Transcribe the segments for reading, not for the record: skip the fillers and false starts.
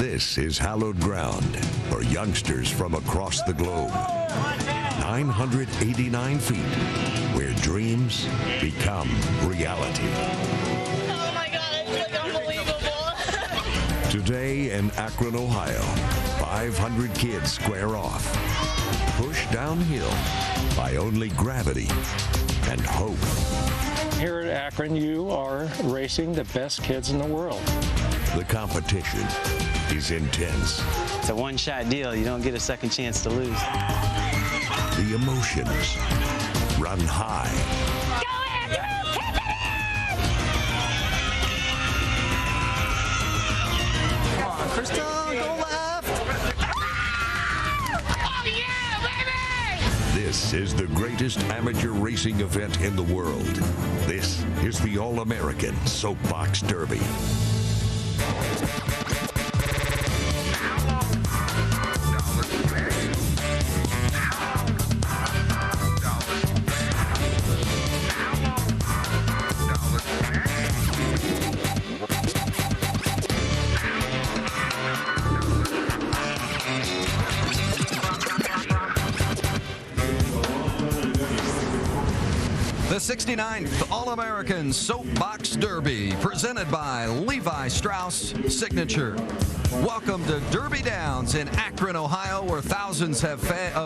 This is hallowed ground for youngsters from across the globe. 989 feet, where dreams become reality. Oh my God, it's like unbelievable. Today in Akron, Ohio, 500 kids square off, pushed downhill by only gravity and hope. Here at Akron, you are racing the best kids in the world. The competition is intense. It's a one-shot deal. You don't get a second chance to lose. The emotions run high. Go Andrew, keep it in! Come on, Krista, go left. Oh yeah, baby! This is the greatest amateur racing event in the world. This is the All-American Soapbox Derby. The 69th All-American Soapbox Derby, presented by Levi Strauss Signature. Welcome to Derby Downs in Akron, Ohio, where thousands of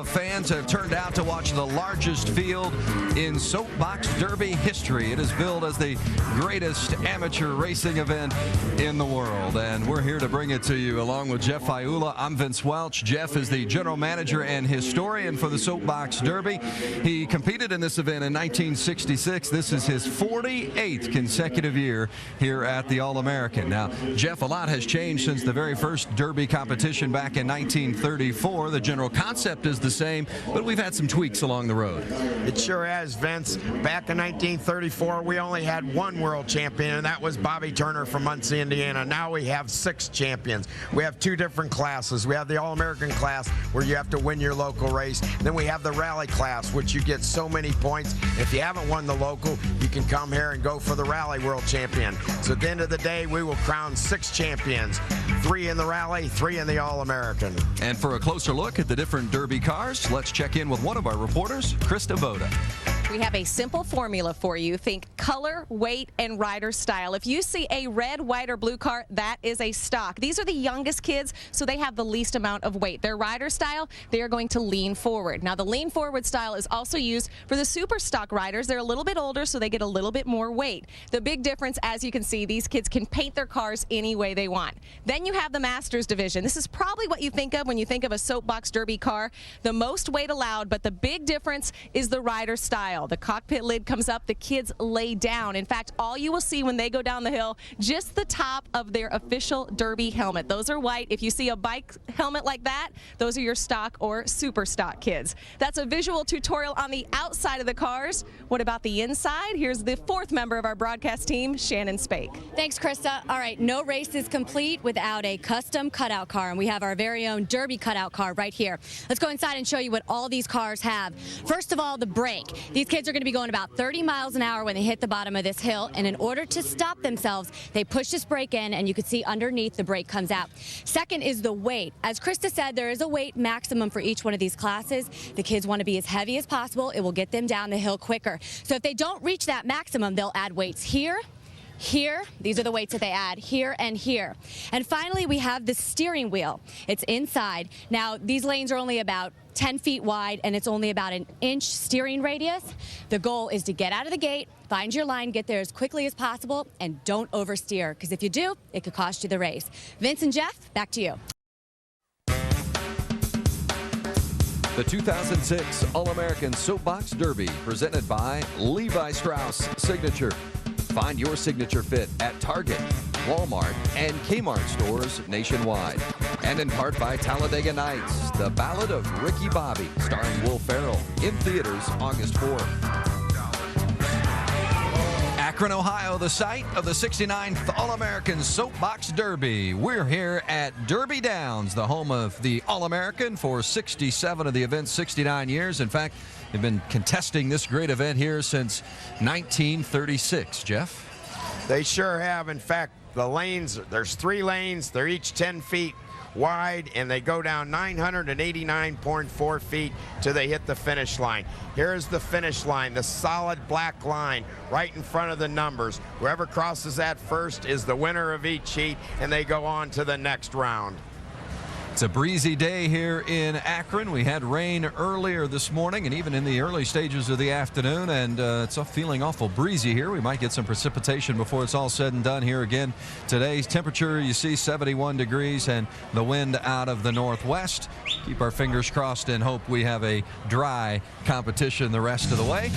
fans have turned out to watch the largest field in Soapbox Derby history. It is billed as the greatest amateur racing event in the world, and we're here to bring it to you along with Jeff Iula. I'm Vince Welch. Jeff is the general manager and historian for the Soapbox Derby. He competed in this event in 1966. This is his 48th consecutive year here at the All-American. Now, Jeff, a lot has changed since the very first Derby competition back in 1934. The general concept is the same, but we've had some tweaks along the road. It sure has, Vince. Back in 1934, we only had one world champion, and that was Bobby Turner from Muncie, Indiana. Now we have 6 champions. We have 2 different classes. We have the All-American class, where you have to win your local race. Then we have the rally class, which you get so many points. If you haven't won the local, you can come here and go for the rally world champion. So at the end of the day, we will crown 6 champions. 3 in the rally, 3 in the All-American. And for a closer look at the different Derby cars, let's check in with one of our reporters, Krista Voda. We have a simple formula for you. Think color, weight, and rider style. If you see a red, white, or blue car, that is a stock. These are the youngest kids, so they have the least amount of weight. Their rider style, they are going to lean forward. Now, the lean forward style is also used for the super stock riders. They're a little bit older, so they get a little bit more weight. The big difference, as you can see, these kids can paint their cars any way they want. Then you have the Masters division. This is probably what you think of when you think of a Soapbox Derby car. The most weight allowed, but the big difference is the rider style. The cockpit lid comes up, the kids lay down. In fact, all you will see when they go down the hill, just the top of their official Derby helmet. Those are white. If you see a bike helmet like that, those are your stock or super stock kids. That's a visual tutorial on the outside of the cars. What about the inside? Here's the 4th member of our broadcast team, Shannon Spake. Thanks, Krista. All right, no race is complete without a custom cutout car, and we have our very own Derby cutout car right here. Let's go inside and show you what all these cars have. First of all, the brake. These kids are going to be going about 30 miles an hour when they hit the bottom of this hill, and in order to stop themselves, they push this brake in, and you can see underneath the brake comes out. Second is the weight. As Krista said, there is a weight maximum for each one of these classes. The kids want to be as heavy as possible. It will get them down the hill quicker. So if they don't reach that maximum, they'll add weights here, here. These are the weights that they add here and here. And finally, we have the steering wheel. It's inside. Now, these lanes are only about 10 feet wide, and it's only about an inch steering radius. The goal is to get out of the gate, find your line, get there as quickly as possible, and don't oversteer, because if you do, it could cost you the race. Vince and Jeff, back to you. The 2006 All-American Soapbox Derby, presented by Levi Strauss Signature. Find your signature fit at Target, Walmart, and Kmart stores nationwide. And in part by Talladega Nights, The Ballad of Ricky Bobby, starring Will Ferrell, in theaters August 4th. Akron, Ohio, the site of the 69th All-American Soapbox Derby. We're here at Derby Downs, the home of the All-American for 67 of the event's 69 years. In fact, they've been contesting this great event here since 1936. Jeff? They sure have. In fact, the lanes, there's 3 lanes. They're each 10 feet. wide, and they go down 989.4 feet till they hit the finish line. Here's the finish line, the solid black line right in front of the numbers. Whoever crosses that first is the winner of each heat, and they go on to the next round. It's a breezy day here in Akron. We had rain earlier this morning and even in the early stages of the afternoon, and it's feeling awful breezy here. We might get some precipitation before it's all said and done here again. Today's temperature, you see, 71 degrees and the wind out of the northwest. Keep our fingers crossed and hope we have a dry competition the rest of the way.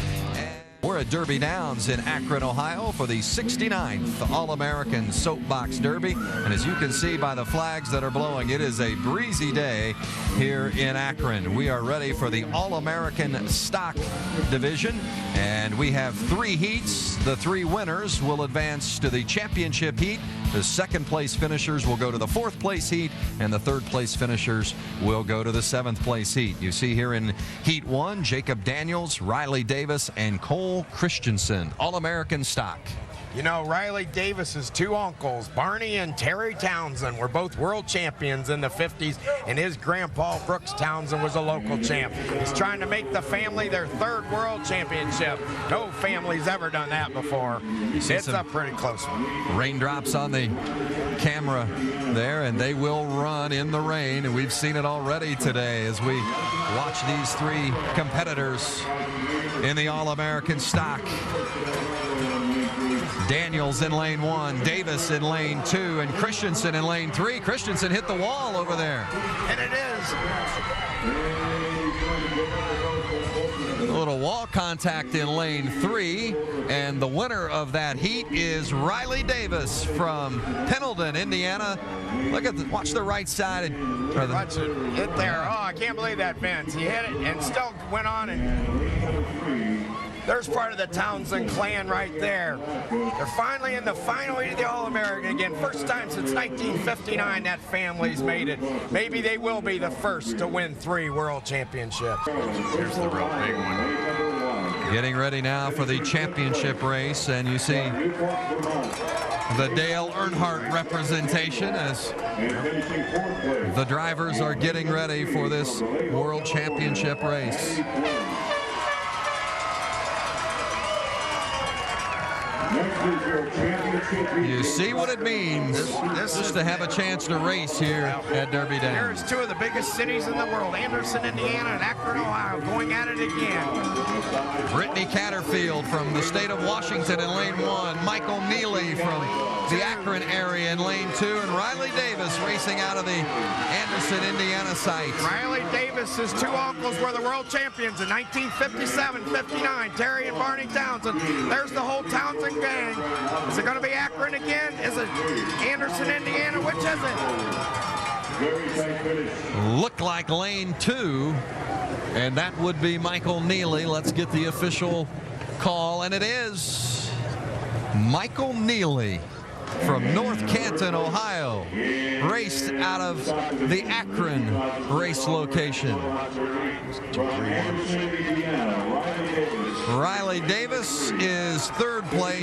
We're at Derby Downs in Akron, Ohio for the 69th All-American Soapbox Derby. And as you can see by the flags that are blowing, it is a breezy day here in Akron. We are ready for the All-American Stock Division. And we have 3 heats. The 3 winners will advance to the championship heat. The second place finishers will go to the 4th place heat, and the 3rd place finishers will go to the 7th place heat. You see here in Heat 1, Jacob Daniels, Riley Davis, and Cole Christensen, All-American Stock. You know, Riley Davis's 2 uncles, Barney and Terry Townsend, were both world champions in the 50s, and his grandpa, Brooks Townsend, was a local champ. He's trying to make the family their 3rd world championship. No family's ever done that before. It's a pretty close one. Raindrops on the camera there, and they will run in the rain, and we've seen it already today as we watch these 3 competitors in the All-American Stock. Daniels in lane 1, Davis in lane 2, and Christensen in lane 3. Christensen hit the wall over there. And it is. A little wall contact in lane 3, and the winner of that heat is Riley Davis from Pendleton, Indiana. Look at watch the right side. Watch it hit there. Oh, I can't believe that, Vince. He hit it and still went on, and there's part of the Townsend clan right there. They're finally in the final heat of the All-American again. First time since 1959 that family's made it. Maybe they will be the first to win 3 world championships. Here's the real big one. Getting ready now for the championship race, and you see the Dale Earnhardt representation as the drivers are getting ready for this world championship race. You see what it means just to have a chance to race here at Derby Downs. Here's 2 of the biggest cities in the world, Anderson, Indiana, and Akron, Ohio, going at it again. Brittany Catterfield from the state of Washington in lane 1, Michael Neely from the Akron area in lane 2, and Riley Davis racing out of the Anderson, Indiana site. Riley Davis's 2 uncles were the world champions in 1957-59, Terry and Barney Townsend. There's the whole Townsend gang. Is it going to be Akron again? Is it Anderson, Indiana? Which is it? Look like lane 2, and that would be Michael Neely. Let's get the official call, and it is Michael Neely from North Canton, Ohio, raced out of the Akron race location. Riley Davis is 3rd place.